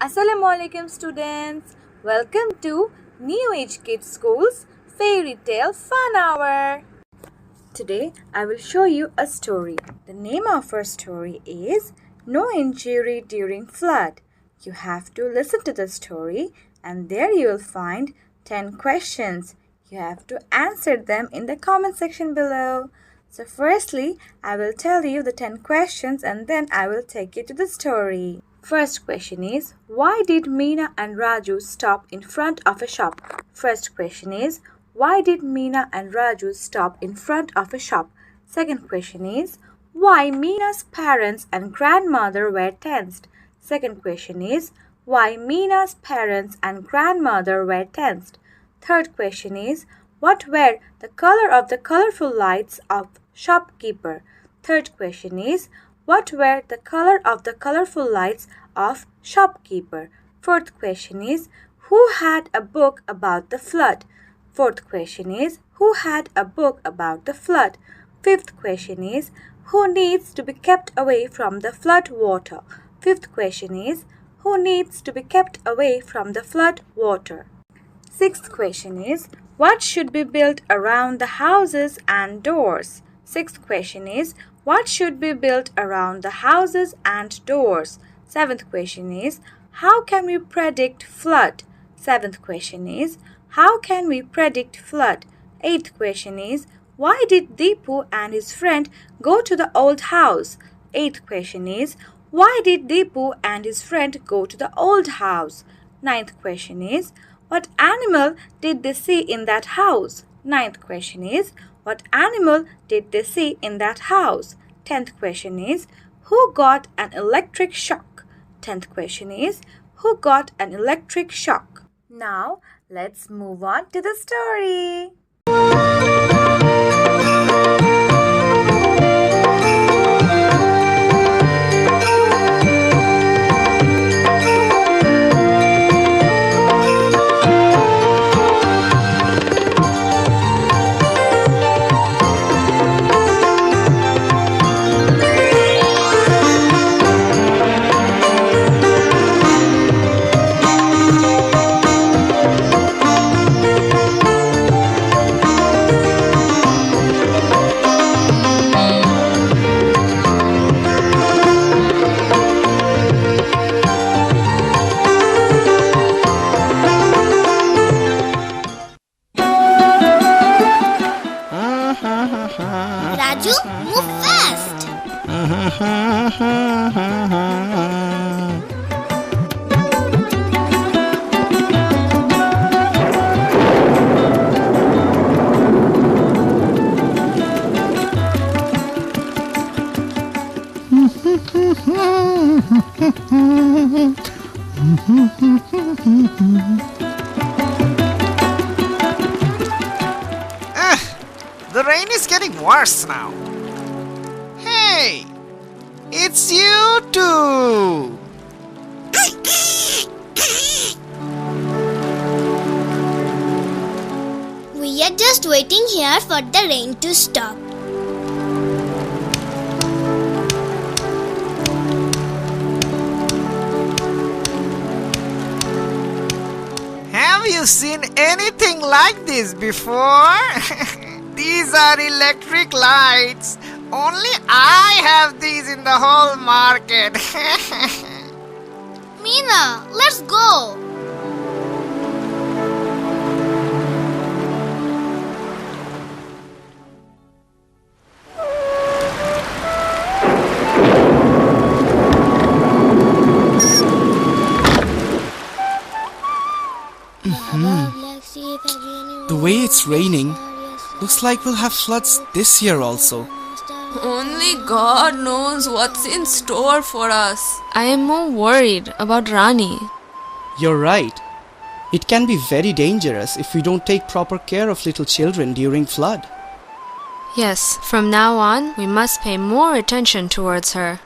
Assalamualaikum students. Welcome to New Age Kids School's Fairy Tale Fun Hour. Today I will show you a story. The name of our story is No Injury During Flood. You have to listen to the story and there you will find 10 questions. You have to answer them in the comment section below. So firstly, I will tell you the 10 questions and then I will take you to the story. First question is, why did Meena and Raju stop in front of a shop? First question is, why did Meena and Raju stop in front of a shop? Second question is, why Meena's parents and grandmother were tensed? Second question is, why Meena's parents and grandmother were tensed? Third question is, what were the color of the colorful lights of shopkeeper? Third question is, what were the color of the colorful lights of shopkeeper? Fourth question is, who had a book about the flood? Fourth question is, who had a book about the flood? Fifth question is, who needs to be kept away from the flood water? Fifth question is, who needs to be kept away from the flood water? Sixth question is, what should be built around the houses and doors? Sixth question is, what should be built around the houses and doors? Seventh question is, how can we predict flood? Seventh question is, how can we predict flood? Eighth question is, why did Dipu and his friend go to the old house? Eighth question is, why did Dipu and his friend go to the old house? Ninth question is, what animal did they see in that house? Ninth question is, what animal did they see in that house? 10th question is, who got an electric shock? 10th question is, who got an electric shock? Now, let's move on to the story. Raju, move fast! The rain is getting worse now. Hey, it's you two. We are just waiting here for the rain to stop. Have you seen anything like this before? These are electric lights. Only I have these in the whole market. Meena, let's go! The way it's raining, looks like we'll have floods this year also. Only God knows what's in store for us. I am more worried about Rani. You're right. It can be very dangerous if we don't take proper care of little children during flood. Yes, from now on, we must pay more attention towards her.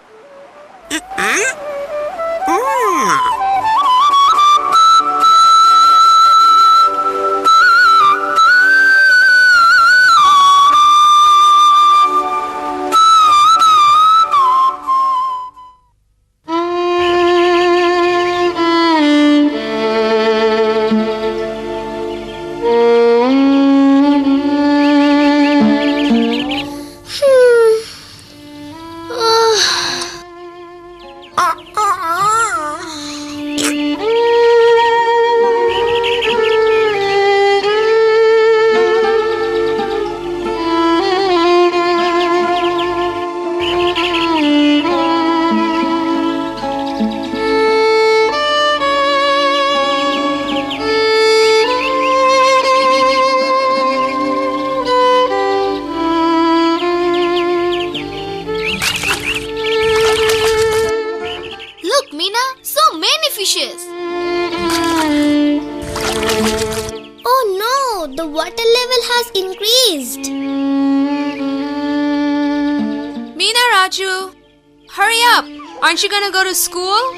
suspicious. Oh no, the water level has increased. Meena, Raju, hurry up. Aren't you gonna go to school?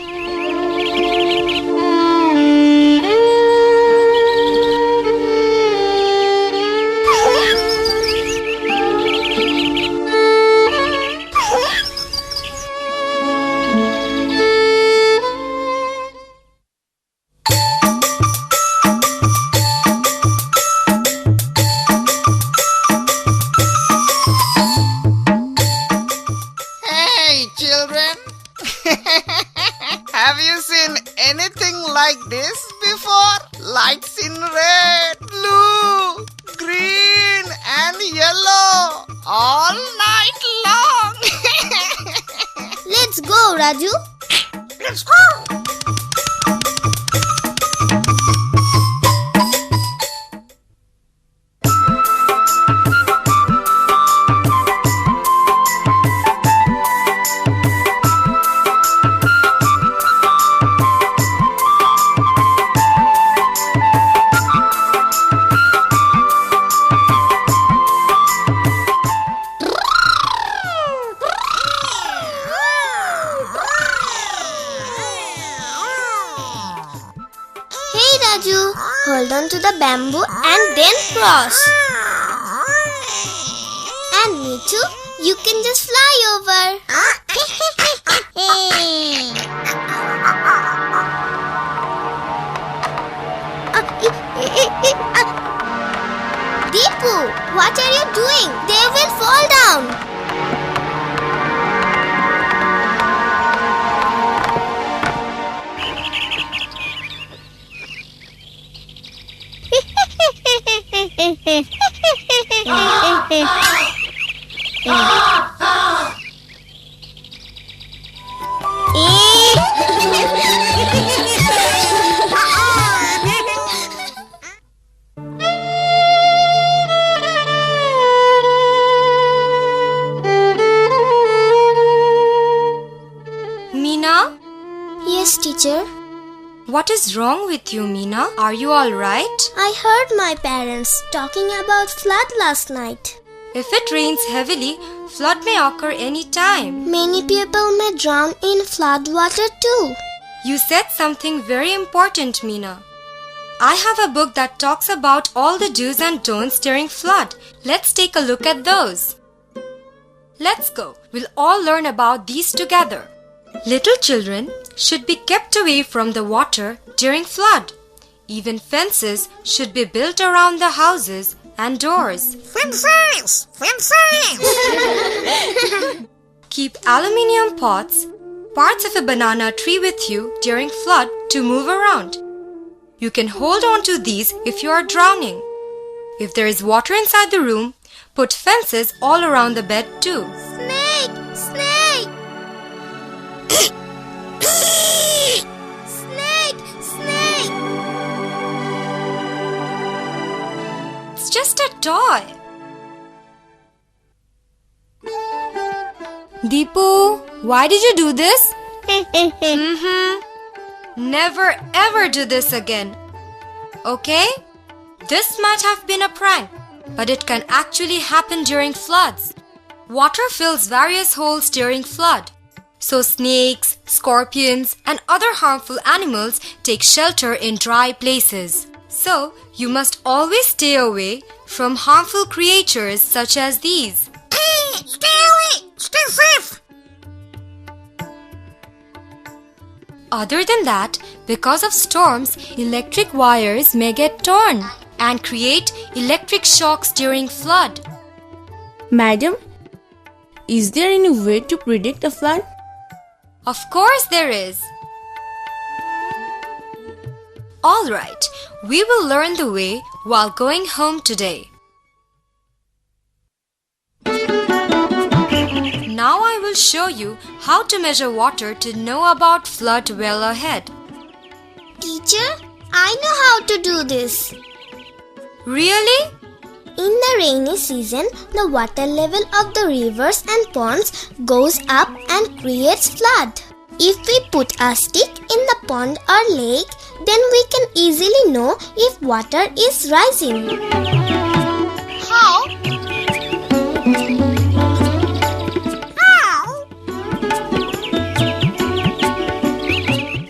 Hey, children! Have you seen anything like this before? Lights in red, blue, green, and yellow all night long. Let's go, Raju. Let's go! Hey Raju, hold on to the bamboo and then cross. And me too, you can just fly over. Dipu, what are you doing? They will fall down. Meena? Yes, teacher. What is wrong with you, Meena? Are you alright? I heard my parents talking about flood last night. If it rains heavily, flood may occur any time. Many people may drown in flood water too. You said something very important, Meena. I have a book that talks about all the do's and don'ts during flood. Let's take a look at those. Let's go. We'll all learn about these together. Little children should be kept away from the water during flood. Even fences should be built around the houses and doors. Fences! Fences! Keep aluminium pots, parts of a banana tree with you during flood to move around. You can hold on to these if you are drowning. If there is water inside the room, put fences all around the bed too. Snake! Snake! Snake! Snake! It's just a toy. Dipu, why did you do this? Never ever do this again. Okay? This might have been a prank, but it can actually happen during floods. Water fills various holes during flood. So snakes, scorpions, and other harmful animals take shelter in dry places. So you must always stay away from harmful creatures such as these. Stay away! Stay safe! Other than that, because of storms, electric wires may get torn and create electric shocks during flood. Madam, is there any way to predict a flood? Of course there is. Alright, we will learn the way while going home today. Now I will show you how to measure water to know about flood well ahead. Teacher, I know how to do this. Really? In the rainy season, the water level of the rivers and ponds goes up and creates flood. If we put a stick in the pond or lake, then we can easily know if water is rising. How?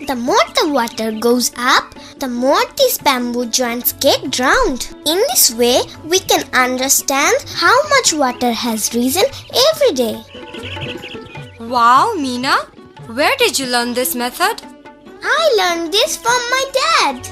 The more the water goes up, the more these bamboo joints get drowned. In this way, we can understand how much water has risen every day. Wow, Meena, where did you learn this method? I learned this from my dad.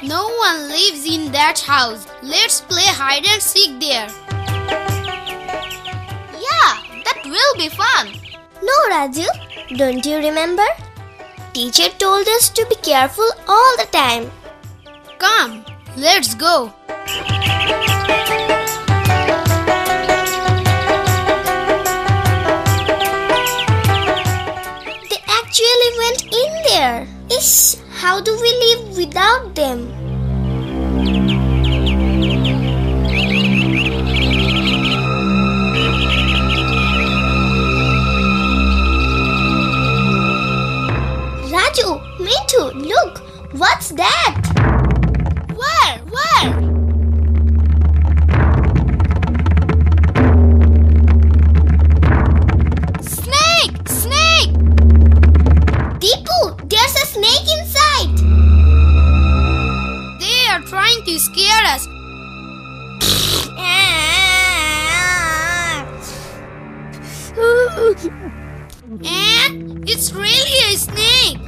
No one lives in that house. Let's play hide and seek there. Yeah, that will be fun. No, Raju, don't you remember? Teacher told us to be careful all the time. Come, let's go. They actually went in there. Ish, how do we live without them? Raju, me too, look, what's that? Where? Snake! Dipu, there's a snake inside. They are trying to scare us. And it's really a snake!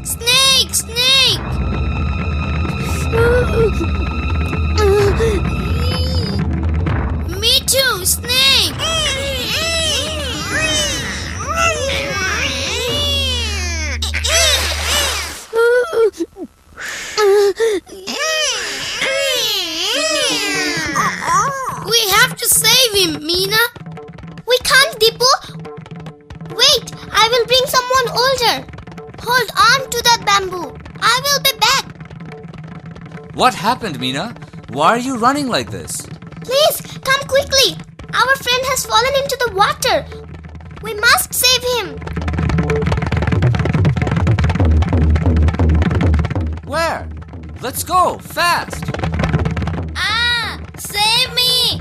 Me too, snake! We have to save him, Meena. We can't, Dipu. Wait, I will bring someone older. Hold on to that bamboo. I will be back. What happened, Meena? Why are you running like this? Please, come quickly. Our friend has fallen into the water. We must save him. Where? Let's go, fast! Save me!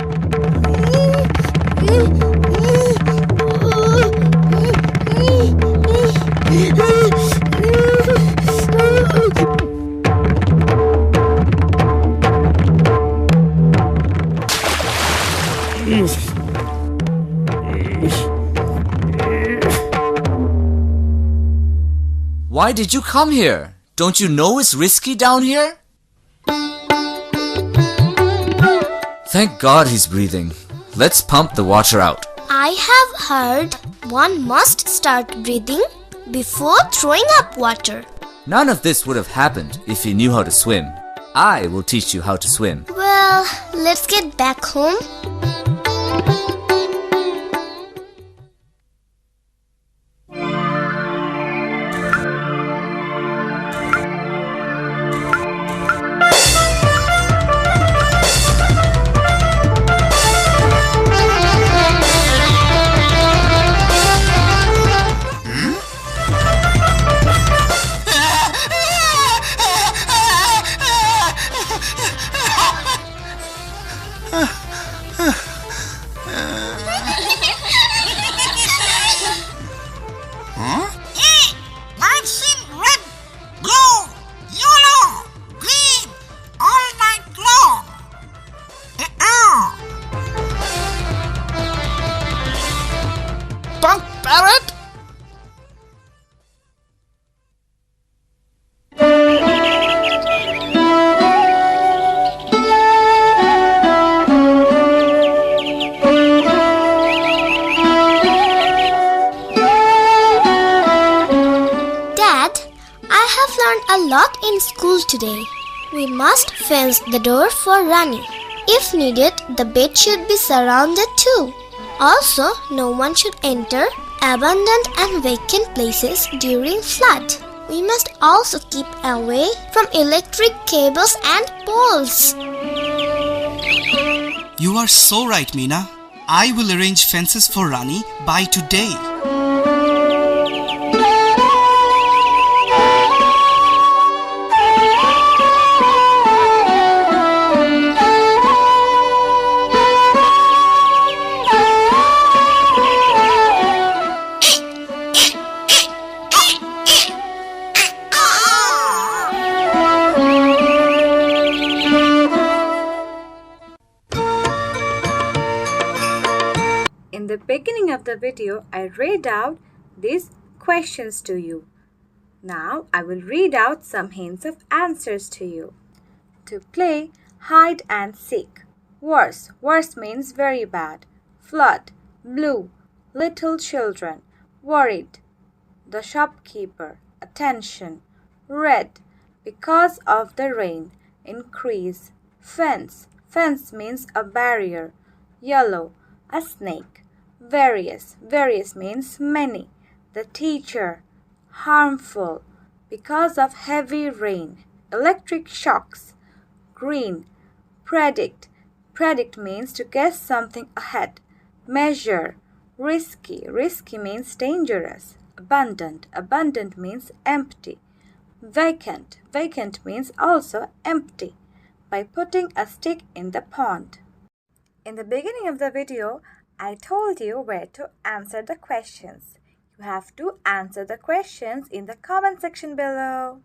Why did you come here? Don't you know it's risky down here? Thank God he's breathing. Let's pump the water out. I have heard one must start breathing before throwing up water. None of this would have happened if you knew how to swim. I will teach you how to swim. Well, let's get back home. I've seen red, blue, yellow, green, all night long. Punk parrot! Dad, I have learned a lot in school today. We must fence the door for running. If needed, the bed should be surrounded too. Also, no one should enter abandoned and vacant places during flood. We must also keep away from electric cables and poles. You are so right, Meena. I will arrange fences for Rani by today. In the beginning of the video, I read out these questions to you. Now, I will read out some hints of answers to you. To play hide and seek. Worse. Worse means very bad. Flood. Blue. Little children. Worried. The shopkeeper. Attention. Red. Because of the rain. Increase. Fence. Fence means a barrier. Yellow. A snake. Various. Various means many. The teacher. Harmful. Because of heavy rain. Electric shocks. Green. Predict. Predict means to guess something ahead. Measure. Risky. Risky means dangerous. Abundant. Abundant means empty. Vacant. Vacant means also empty. By putting a stick in the pond. In the beginning of the video, I told you where to answer the questions. You have to answer the questions in the comment section below.